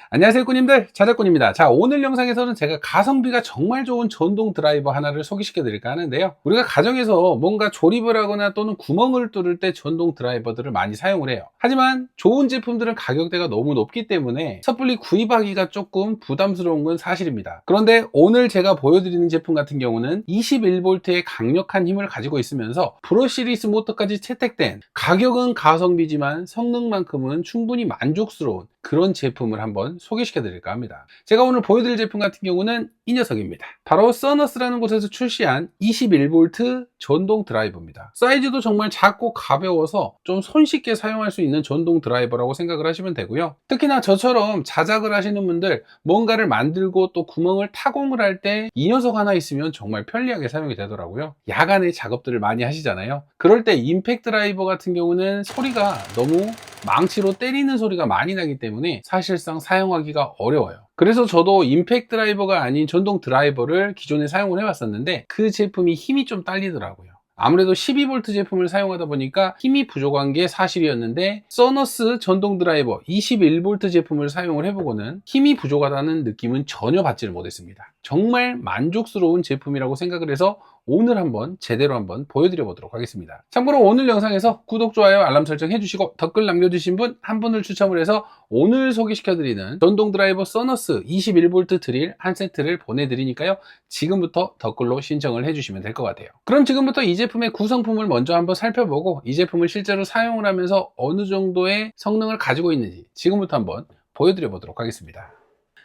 안녕하세요 꾸님들, 자작꾼입니다. 자, 오늘 영상에서는 제가 가성비가 정말 좋은 전동 드라이버 하나를 소개시켜 드릴까 하는데요, 우리가 가정에서 뭔가 조립을 하거나 또는 구멍을 뚫을 때 전동 드라이버들을 많이 사용을 해요. 하지만 좋은 제품들은 가격대가 너무 높기 때문에 섣불리 구입하기가 조금 부담스러운 건 사실입니다. 그런데 오늘 제가 보여드리는 제품 같은 경우는 21V의 강력한 힘을 가지고 있으면서 프로시리스 모터까지 채택된, 가격은 가성비지만 성능만큼은 충분히 만족스러운 그런 제품을 한번 소개시켜 드릴까 합니다. 제가 오늘 보여드릴 제품 같은 경우는 이 녀석입니다. 바로 서너스라는 곳에서 출시한 21V 전동 드라이버입니다. 사이즈도 정말 작고 가벼워서 좀 손쉽게 사용할 수 있는 전동 드라이버라고 생각을 하시면 되고요. 특히나 저처럼 자작을 하시는 분들, 뭔가를 만들고 또 구멍을 타공을 할 때 이 녀석 하나 있으면 정말 편리하게 사용이 되더라고요. 야간에 작업들을 많이 하시잖아요. 그럴 때 임팩트 드라이버 같은 경우는 소리가 너무 망치로 때리는 소리가 많이 나기 때문에 사실상 사용하기가 어려워요. 그래서 저도 임팩트 드라이버가 아닌 전동 드라이버를 기존에 사용을 해봤었는데 그 제품이 힘이 좀 딸리더라고요. 아무래도 12V 제품을 사용하다 보니까 힘이 부족한 게 사실이었는데, 서너스 전동 드라이버 21V 제품을 사용을 해보고는 힘이 부족하다는 느낌은 전혀 받지를 못했습니다. 정말 만족스러운 제품이라고 생각을 해서 오늘 한번 제대로 한번 보여드려 보도록 하겠습니다. 참고로 오늘 영상에서 구독, 좋아요, 알람 설정 해주시고 댓글 남겨주신 분 한 분을 추첨을 해서 오늘 소개시켜드리는 전동 드라이버 서너스 21V 드릴 한 세트를 보내드리니까요, 지금부터 댓글로 신청을 해주시면 될 것 같아요. 그럼 지금부터 이 제품의 구성품을 먼저 한번 살펴보고 이 제품을 실제로 사용을 하면서 어느 정도의 성능을 가지고 있는지 지금부터 한번 보여드려 보도록 하겠습니다.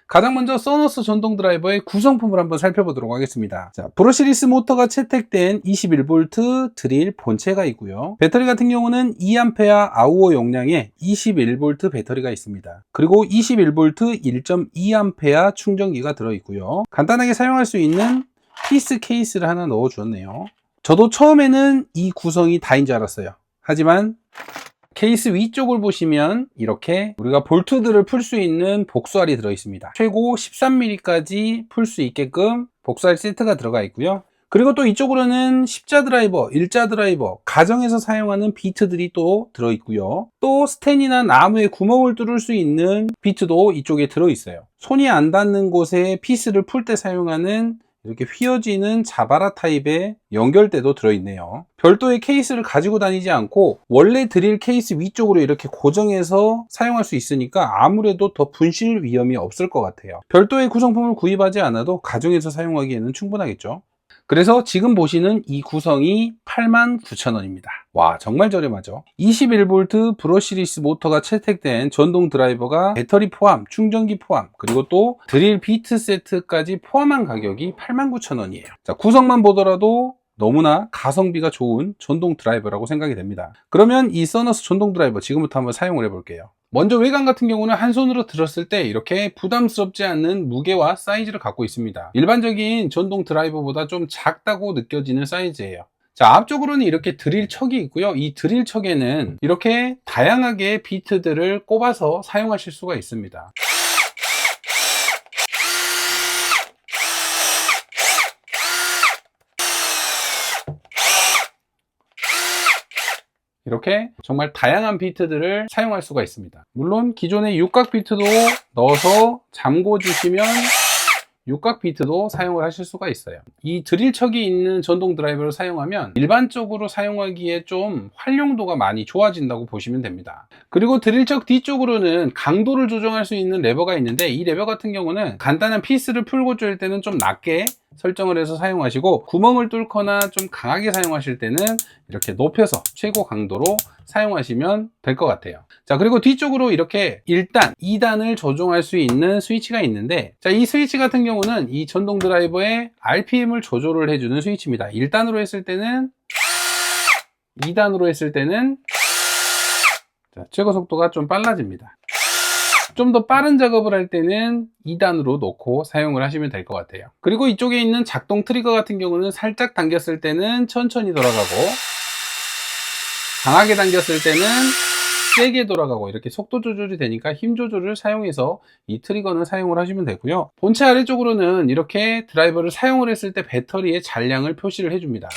가장 먼저 서너스 전동 드라이버의 구성품을 한번 살펴보도록 하겠습니다. 자, 프로시리스 모터가 채택된 21V 드릴 본체가 있고요. 배터리 같은 경우는 2A 아우어 용량의 21V 배터리가 있습니다. 그리고 21V 1.2A 충전기가 들어있고요. 간단하게 사용할 수 있는 피스 케이스를 하나 넣어 주었네요. 저도 처음에는 이 구성이 다인 줄 알았어요. 하지만 케이스 위쪽을 보시면 이렇게 우리가 볼트들을 풀 수 있는 복수알이 들어 있습니다. 최고 13mm까지 풀 수 있게끔 복수알 세트가 들어가 있고요. 그리고 또 이쪽으로는 십자 드라이버, 일자 드라이버, 가정에서 사용하는 비트들이 또 들어 있고요. 또 스텐이나 나무에 구멍을 뚫을 수 있는 비트도 이쪽에 들어 있어요. 손이 안 닿는 곳에 피스를 풀 때 사용하는 이렇게 휘어지는 자바라 타입의 연결대도 들어있네요. 별도의 케이스를 가지고 다니지 않고 원래 드릴 케이스 위쪽으로 이렇게 고정해서 사용할 수 있으니까 아무래도 더 분실 위험이 없을 것 같아요. 별도의 구성품을 구입하지 않아도 가정에서 사용하기에는 충분하겠죠. 그래서 지금 보시는 이 구성이 89,000원입니다. 와, 정말 저렴하죠. 21V 프로시리스 모터가 채택된 전동 드라이버가 배터리 포함, 충전기 포함, 그리고 또 드릴 비트 세트까지 포함한 가격이 89,000원이에요. 자, 구성만 보더라도 너무나 가성비가 좋은 전동 드라이버라고 생각이 됩니다. 그러면 이 서너스 전동 드라이버 지금부터 한번 사용을 해볼게요. 먼저 외관 같은 경우는 한 손으로 들었을 때 이렇게 부담스럽지 않는 무게와 사이즈를 갖고 있습니다. 일반적인 전동 드라이버보다 좀 작다고 느껴지는 사이즈예요. 자, 앞쪽으로는 이렇게 드릴 척이 있고요. 이 드릴 척에는 이렇게 다양하게 비트들을 꼽아서 사용하실 수가 있습니다. 이렇게 정말 다양한 비트들을 사용할 수가 있습니다. 물론 기존의 육각 비트도 넣어서 잠궈 주시면 육각 비트도 사용을 하실 수가 있어요. 이 드릴 척이 있는 전동 드라이버를 사용하면 일반적으로 사용하기에 좀 활용도가 많이 좋아진다고 보시면 됩니다. 그리고 드릴 척 뒤쪽으로는 강도를 조정할 수 있는 레버가 있는데, 이 레버 같은 경우는 간단한 피스를 풀고 조일 때는 좀 낮게 설정을 해서 사용하시고, 구멍을 뚫거나 좀 강하게 사용하실 때는 이렇게 높여서 최고 강도로 사용하시면 될 것 같아요. 자, 그리고 뒤쪽으로 이렇게 1단, 2단을 조정할 수 있는 스위치가 있는데, 자, 이 스위치 같은 경우는 이 전동 드라이버의 RPM을 조절을 해주는 스위치입니다. 1단으로 했을 때는, 2단으로 했을 때는 자, 최고 속도가 좀 빨라집니다. 좀 더 빠른 작업을 할 때는 2단으로 놓고 사용을 하시면 될 것 같아요. 그리고 이쪽에 있는 작동 트리거 같은 경우는 살짝 당겼을 때는 천천히 돌아가고, 강하게 당겼을 때는 세게 돌아가고, 이렇게 속도 조절이 되니까 힘 조절을 사용해서 이 트리거는 사용을 하시면 되고요. 본체 아래쪽으로는 이렇게 드라이버를 사용을 했을 때 배터리의 잔량을 표시를 해줍니다.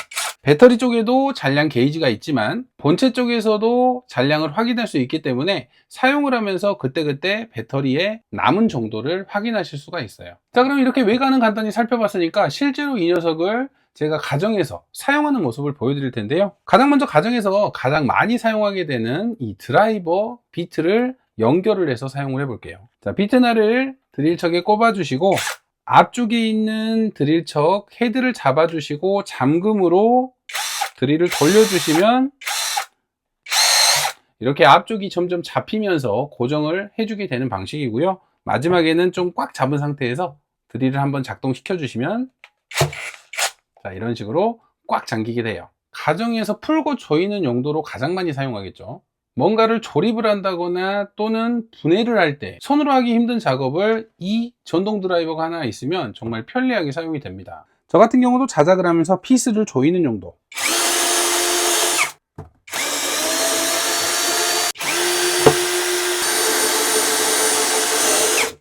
배터리 쪽에도 잔량 게이지가 있지만 본체 쪽에서도 잔량을 확인할 수 있기 때문에 사용을 하면서 그때그때 배터리의 남은 정도를 확인하실 수가 있어요. 자, 그럼 이렇게 외관은 간단히 살펴봤으니까 실제로 이 녀석을 제가 가정에서 사용하는 모습을 보여드릴 텐데요. 가장 먼저 가정에서 가장 많이 사용하게 되는 이 드라이버 비트를 연결을 해서 사용을 해 볼게요. 자, 비트날을 드릴척에 꼽아 주시고 앞쪽에 있는 드릴척 헤드를 잡아 주시고 잠금으로 드릴을 돌려주시면 이렇게 앞쪽이 점점 잡히면서 고정을 해주게 되는 방식이고요. 마지막에는 좀 꽉 잡은 상태에서 드릴을 한번 작동시켜 주시면 자, 이런 식으로 꽉 잠기게 돼요. 가정에서 풀고 조이는 용도로 가장 많이 사용하겠죠. 뭔가를 조립을 한다거나 또는 분해를 할 때 손으로 하기 힘든 작업을 이 전동 드라이버가 하나 있으면 정말 편리하게 사용이 됩니다. 저 같은 경우도 자작을 하면서 피스를 조이는 용도,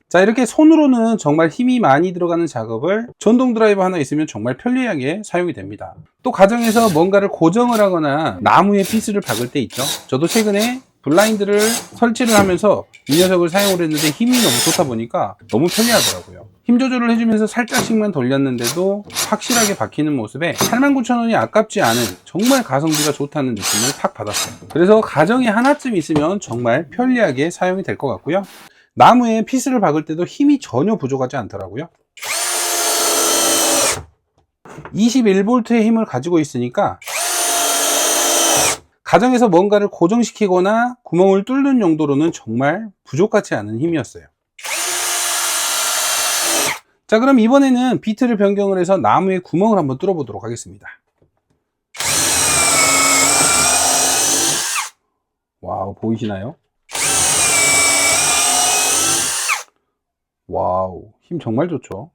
자, 이렇게 손으로는 정말 힘이 많이 들어가는 작업을 전동 드라이버 하나 있으면 정말 편리하게 사용이 됩니다. 또 가정에서 뭔가를 고정을 하거나 나무에 피스를 박을 때 있죠. 저도 최근에 블라인드를 설치를 하면서 이 녀석을 사용을 했는데 힘이 너무 좋다 보니까 너무 편리하더라고요. 힘 조절을 해주면서 살짝씩만 돌렸는데도 확실하게 박히는 모습에 89,000원이 아깝지 않은 정말 가성비가 좋다는 느낌을 탁 받았어요. 그래서 가정에 하나쯤 있으면 정말 편리하게 사용이 될 것 같고요. 나무에 피스를 박을 때도 힘이 전혀 부족하지 않더라고요. 21V의 힘을 가지고 있으니까 가정에서 뭔가를 고정시키거나 구멍을 뚫는 용도로는 정말 부족하지 않은 힘이었어요. 자, 그럼 이번에는 비트를 변경을 해서 나무에 구멍을 한번 뚫어 보도록 하겠습니다. 와우, 보이시나요? 와우, 힘 정말 좋죠.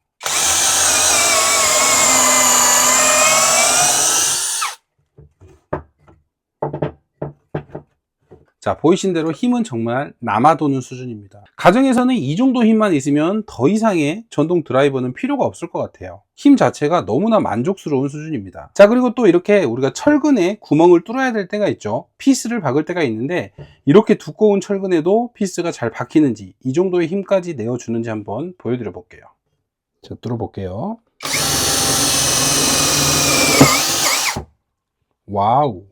자, 보이신 대로 힘은 정말 남아도는 수준입니다. 가정에서는 이 정도 힘만 있으면 더 이상의 전동 드라이버는 필요가 없을 것 같아요. 힘 자체가 너무나 만족스러운 수준입니다. 자, 그리고 또 이렇게 우리가 철근에 구멍을 뚫어야 될 때가 있죠. 피스를 박을 때가 있는데 이렇게 두꺼운 철근에도 피스가 잘 박히는지, 이 정도의 힘까지 내어주는지 한번 보여드려 볼게요. 자, 뚫어 볼게요. 와우.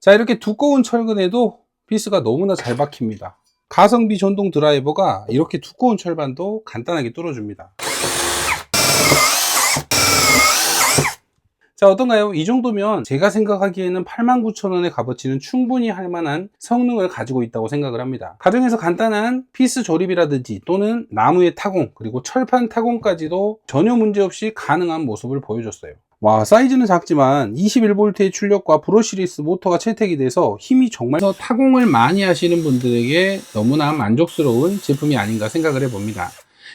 자, 이렇게 두꺼운 철근에도 피스가 너무나 잘 박힙니다. 가성비 전동 드라이버가 이렇게 두꺼운 철반도 간단하게 뚫어줍니다. 자, 어떤가요? 이 정도면 제가 생각하기에는 89,000원의 값어치는 충분히 할 만한 성능을 가지고 있다고 생각을 합니다. 가정에서 간단한 피스 조립이라든지 또는 나무의 타공, 그리고 철판 타공까지도 전혀 문제없이 가능한 모습을 보여줬어요. 와, 사이즈는 작지만 21V의 출력과 브러시리스 모터가 채택이 돼서 힘이 정말 타공을 많이 하시는 분들에게 너무나 만족스러운 제품이 아닌가 생각을 해봅니다.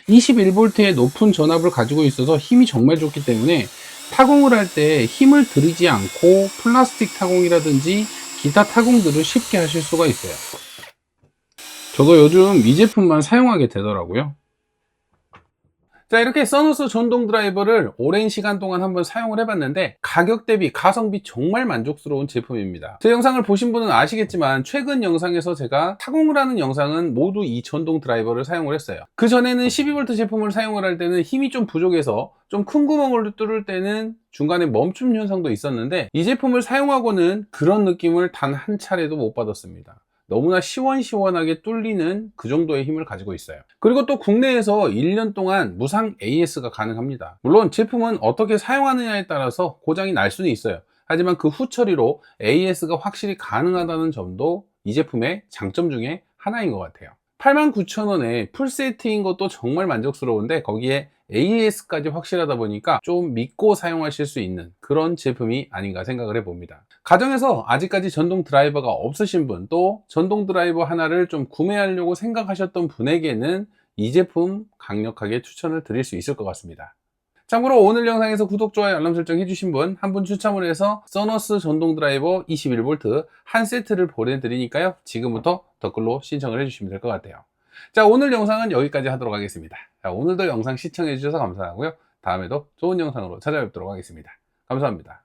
21V의 높은 전압을 가지고 있어서 힘이 정말 좋기 때문에 타공을 할 때 힘을 들이지 않고 플라스틱 타공이라든지 기타 타공들을 쉽게 하실 수가 있어요. 저도 요즘 이 제품만 사용하게 되더라고요. 자, 이렇게 써너스 전동 드라이버를 오랜 시간 동안 한번 사용을 해봤는데 가격 대비 가성비 정말 만족스러운 제품입니다. 제 영상을 보신 분은 아시겠지만 최근 영상에서 제가 타공을 하는 영상은 모두 이 전동 드라이버를 사용을 했어요. 그 전에는 12V 제품을 사용을 할 때는 힘이 좀 부족해서 좀 큰 구멍을 뚫을 때는 중간에 멈춤 현상도 있었는데 이 제품을 사용하고는 그런 느낌을 단 한 차례도 못 받았습니다. 너무나 시원시원하게 뚫리는 그 정도의 힘을 가지고 있어요. 그리고 또 국내에서 1년 동안 무상 AS가 가능합니다. 물론 제품은 어떻게 사용하느냐에 따라서 고장이 날 수는 있어요. 하지만 그 후 처리로 AS가 확실히 가능하다는 점도 이 제품의 장점 중에 하나인 것 같아요. 89,000원에 풀 세트인 것도 정말 만족스러운데 거기에 AS까지 확실하다 보니까 좀 믿고 사용하실 수 있는 그런 제품이 아닌가 생각을 해봅니다. 가정에서 아직까지 전동 드라이버가 없으신 분, 또 전동 드라이버 하나를 좀 구매하려고 생각하셨던 분에게는 이 제품 강력하게 추천을 드릴 수 있을 것 같습니다. 참고로 오늘 영상에서 구독, 좋아요, 알람 설정 해주신 분 한 분 추첨을 해서 써너스 전동 드라이버 21V 한 세트를 보내드리니까요, 지금부터 댓글로 신청을 해주시면 될 것 같아요. 자, 오늘 영상은 여기까지 하도록 하겠습니다. 자, 오늘도 영상 시청해 주셔서 감사하고요. 다음에도 좋은 영상으로 찾아뵙도록 하겠습니다. 감사합니다.